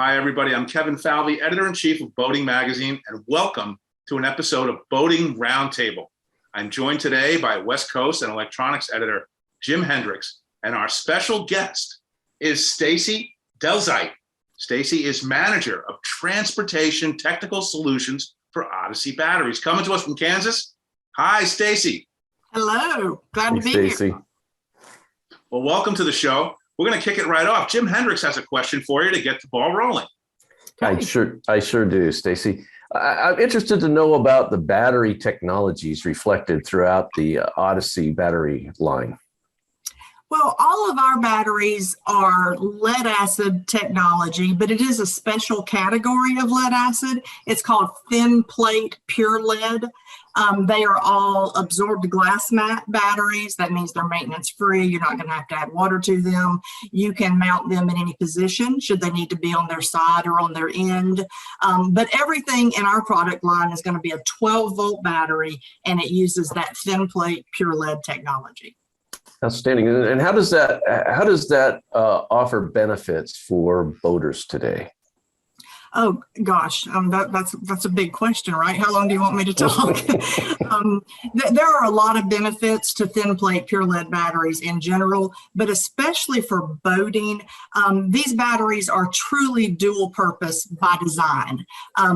Hi, everybody. I'm Kevin Falvey, editor-in-chief of Boating Magazine, and welcome to an episode of Boating Roundtable. I'm joined today by West Coast and electronics editor Jim Hendricks, and our special guest is Stacey Delzeit. Stacey is manager of transportation technical solutions for Odyssey Batteries. Coming to us from Kansas. Hi, Stacey. Hello. Glad to be here. Well, welcome to the show. We're going to kick it right off. Jim Hendricks has a question for you to get the ball rolling. I sure do, Stacey. I'm interested to know about the battery technologies reflected throughout the Odyssey battery line. Well, all of our batteries are lead acid technology, but it is a special category of lead acid. It's called thin plate pure lead. They are all absorbed glass mat batteries. That means they're maintenance free. You're not going to have to add water to them. You can mount them in any position should they need to be on their side or on their end. But everything in our product line is going to be a 12-volt battery, and it uses that thin plate pure lead technology. Outstanding. And how does that offer benefits for boaters today? Oh gosh, that's a big question, right? How long do you want me to talk? There are a lot of benefits to thin plate pure lead batteries in general, but especially for boating. These batteries are truly dual purpose by design.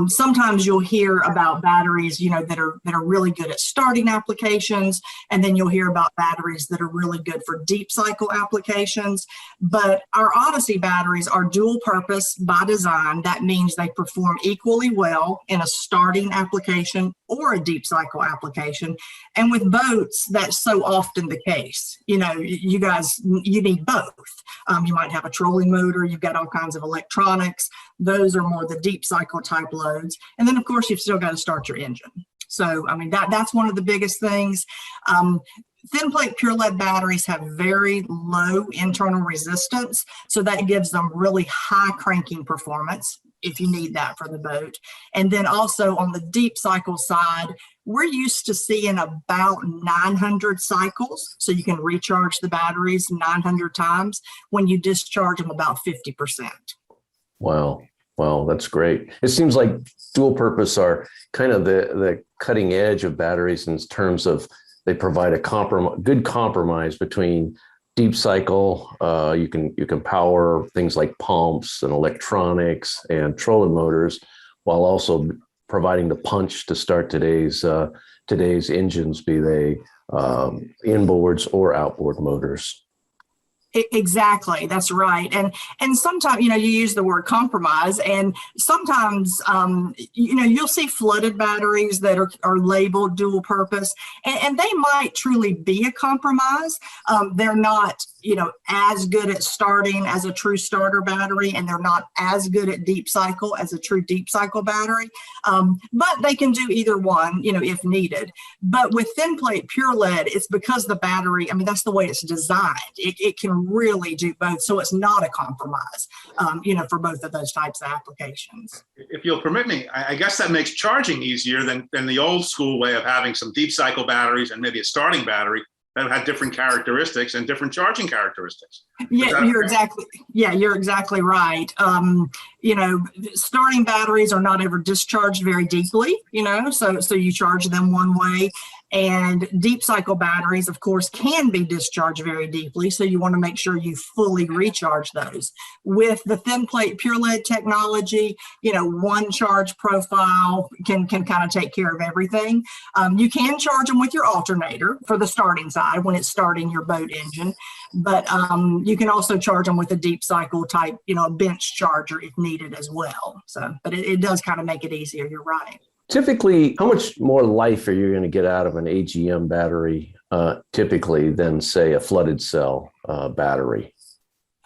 Sometimes you'll hear about batteries, that are really good at starting applications, and then you'll hear about batteries that are really good for deep cycle applications. But our Odyssey batteries are dual purpose by design. That means they perform equally well in a starting application or a deep cycle application. And with boats, that's so often the case. You need both. You might have a trolling motor, you've got all kinds of electronics. Those are more the deep cycle type loads. And then of course, you've still got to start your engine. So, that's one of the biggest things. Thin plate pure lead batteries have very low internal resistance, so that gives them really high cranking performance if you need that for the boat. And then also on the deep cycle side, we're used to seeing about 900 cycles, so you can recharge the batteries 900 times when you discharge them about 50%. Wow. Well, that's great. It seems like dual purpose are kind of the cutting edge of batteries in terms of they provide a good compromise between deep cycle. You can power things like pumps and electronics and trolling motors, while also providing the punch to start today's engines, be they inboards or outboard motors. Exactly, that's right. And sometimes, you use the word compromise, and sometimes, you'll see flooded batteries that are labeled dual purpose, and they might truly be a compromise. They're not, as good at starting as a true starter battery, and they're not as good at deep cycle as a true deep cycle battery. But they can do either one, if needed. But with thin plate pure lead, it's because the battery, that's the way it's designed. It can really do both, so it's not a compromise, for both of those types of applications. If you'll permit me, I guess that makes charging easier than the old school way of having some deep cycle batteries and maybe a starting battery that had different characteristics and different charging characteristics. You're exactly right. Starting batteries are not ever discharged very deeply, so you charge them one way. And deep cycle batteries, of course, can be discharged very deeply, so you want to make sure you fully recharge those. With the thin plate pure lead technology, one charge profile can kind of take care of everything. You can charge them with your alternator for the starting side when it's starting your boat engine, but you can also charge them with a deep cycle type, bench charger if needed as well. So, but it does kind of make it easier. You're right. Typically, how much more life are you going to get out of an AGM battery typically than, say, a flooded cell battery?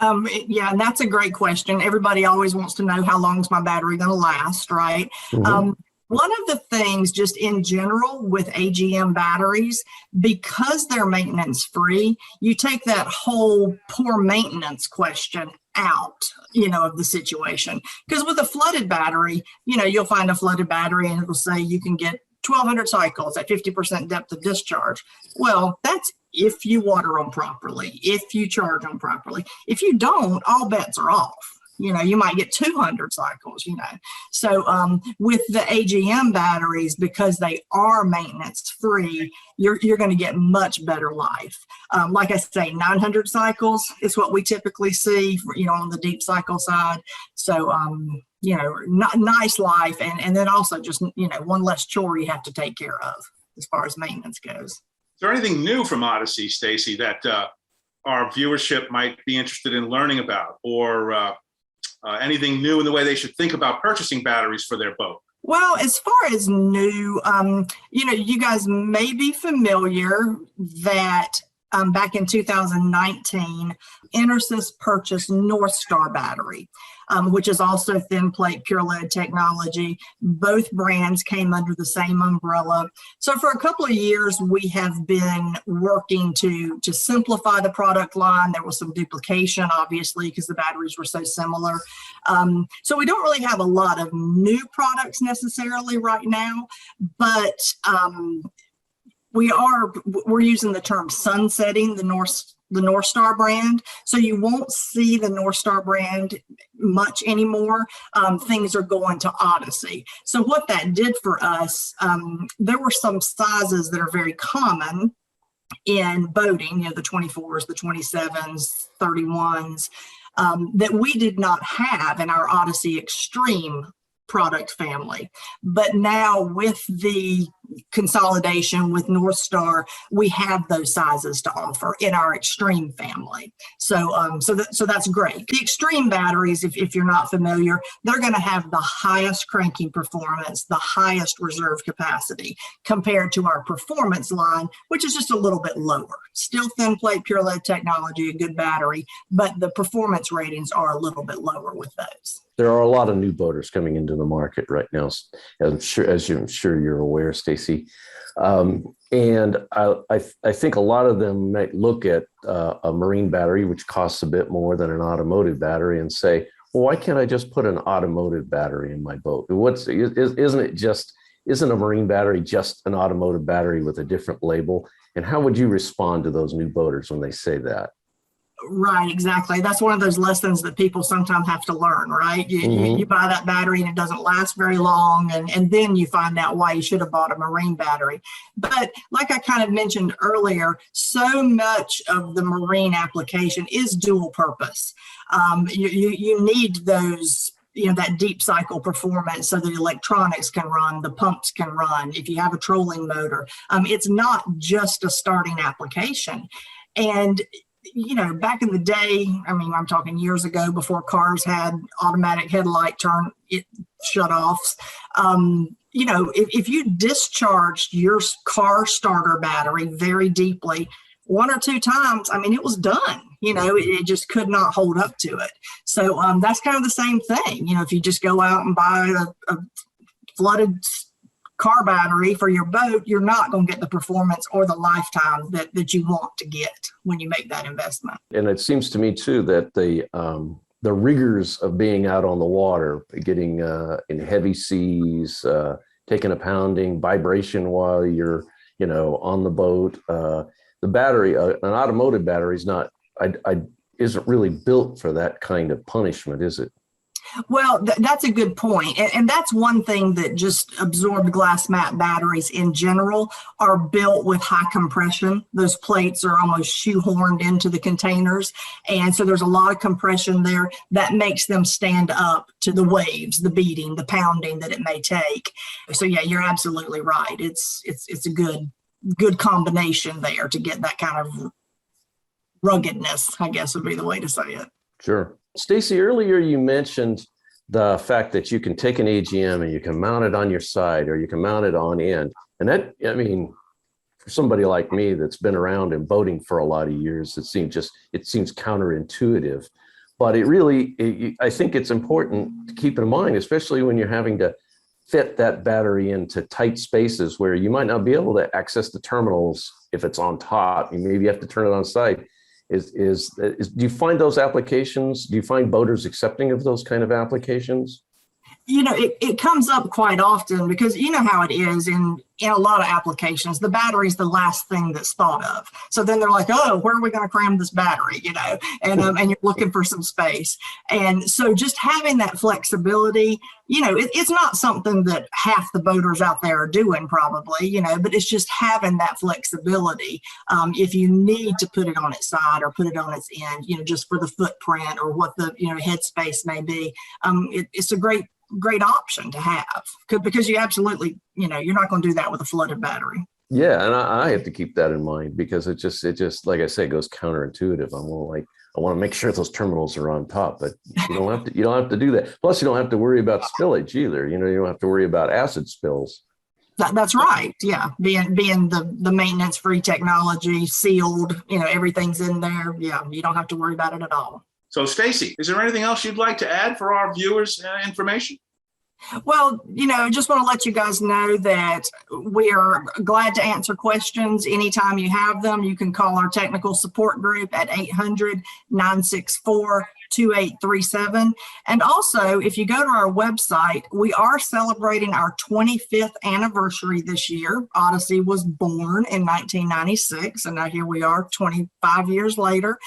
Yeah, and that's a great question. Everybody always wants to know how long is my battery going to last, right? Mm-hmm. One of the things just in general with AGM batteries, because they're maintenance free, you take that whole poor maintenance question out, of the situation. Because with a flooded battery, you'll find a flooded battery and it will say you can get 1,200 cycles at 50% depth of discharge. Well, that's if you water them properly, if you charge them properly. If you don't, all bets are off. You might get 200 cycles, So with the AGM batteries, because they are maintenance free, you're going to get much better life. Like I say, 900 cycles is what we typically see, on the deep cycle side. So, nice life. And then also just, one less chore you have to take care of as far as maintenance goes. Is there anything new from Odyssey, Stacey, that our viewership might be interested in learning about, or anything new in the way they should think about purchasing batteries for their boat? Well, as far as new, you guys may be familiar that back in 2019, Hendricks purchased NorthStar Battery, which is also thin plate pure lead technology. Both brands came under the same umbrella. So for a couple of years, we have been working to simplify the product line. There was some duplication, obviously, because the batteries were so similar. So we don't really have a lot of new products necessarily right now, but we're using the term sunsetting the NorthStar brand. So you won't see the NorthStar brand much anymore. Things are going to Odyssey. So what that did for us, there were some sizes that are very common in boating, the 24s, the 27s, 31s, that we did not have in our Odyssey Extreme product family. But now with the consolidation with NorthStar, we have those sizes to offer in our Extreme family. So that's great. The Extreme batteries, if you're not familiar, they're going to have the highest cranking performance, the highest reserve capacity compared to our performance line, which is just a little bit lower. Still thin plate pure lead technology, a good battery, but the performance ratings are a little bit lower with those. There are a lot of new boaters coming into the market right now, as I'm sure you're aware, Stacey. And I think a lot of them might look at a marine battery, which costs a bit more than an automotive battery, and say, well, why can't I just put an automotive battery in my boat? Isn't a marine battery just an automotive battery with a different label? And how would you respond to those new boaters when they say that? Right, exactly. That's one of those lessons that people sometimes have to learn, right? You buy that battery and it doesn't last very long, and then you find out why you should have bought a marine battery. But like I kind of mentioned earlier, so much of the marine application is dual purpose. You need those, that deep cycle performance so the electronics can run, the pumps can run. If you have a trolling motor, it's not just a starting application. And back in the day, I'm talking years ago, before cars had automatic headlight shut-offs, if you discharged your car starter battery very deeply, one or two times, it was done. It just could not hold up to it. So that's kind of the same thing. If you just go out and buy a flooded car battery for your boat, you're not going to get the performance or the lifetime that you want to get when you make that investment. And it seems to me too that the rigors of being out on the water, getting in heavy seas, taking a pounding, vibration while you're on the boat, the battery, an automotive battery isn't really built for that kind of punishment, is it? Well, that's a good point. And that's one thing that just absorbed glass mat batteries in general are built with high compression. Those plates are almost shoehorned into the containers. And so there's a lot of compression there that makes them stand up to the waves, the beating, the pounding that it may take. So yeah, you're absolutely right. It's a good combination there to get that kind of ruggedness, I guess would be the way to say it. Sure. Stacey, earlier you mentioned the fact that you can take an AGM and you can mount it on your side or you can mount it on end. And that, for somebody like me that's been around in boating for a lot of years, it seems counterintuitive. But I think it's important to keep in mind, especially when you're having to fit that battery into tight spaces where you might not be able to access the terminals if it's on top. You maybe have to turn it on side. Do you find those applications? Do you find boaters accepting of those kind of applications? It comes up quite often because you know how it is in a lot of applications. The battery's the last thing that's thought of. So then they're like, oh, where are we going to cram this battery? And you're looking for some space. And so just having that flexibility, it's not something that half the boaters out there are doing probably, but it's just having that flexibility. If you need to put it on its side or put it on its end, just for the footprint or what the, headspace may be, it's a great option to have because you absolutely, you're not going to do that with a flooded battery. Yeah. And I have to keep that in mind because it just, like I say, it goes counterintuitive. I want to make sure those terminals are on top, but you don't have to do that. Plus you don't have to worry about spillage either. You don't have to worry about acid spills. That's right. Yeah. Being the maintenance free technology, sealed, everything's in there. Yeah. You don't have to worry about it at all. So, Stacey, is there anything else you'd like to add for our viewers' information? Well, just want to let you guys know that we are glad to answer questions anytime you have them. You can call our technical support group at 800-964-2837. And also, if you go to our website, we are celebrating our 25th anniversary this year. Odyssey was born in 1996, and now here we are 25 years later.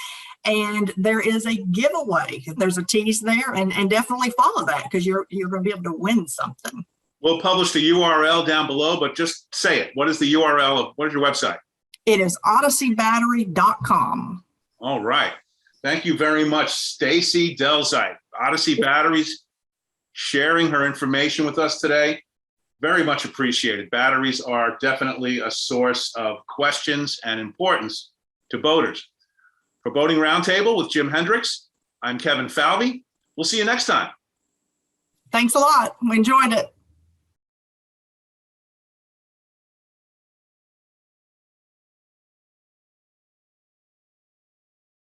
And there is a giveaway. There's a tease there, and definitely follow that because you're going to be able to win something. We'll publish the URL down below, but just say it. What is the URL? What is your website? It is odysseybattery.com. All right. Thank you very much, Stacey Delzeit, Odyssey Batteries, sharing her information with us today. Very much appreciated. Batteries are definitely a source of questions and importance to boaters. For Boating Roundtable with Jim Hendricks, I'm Kevin Falvey. We'll see you next time. Thanks a lot. We enjoyed it.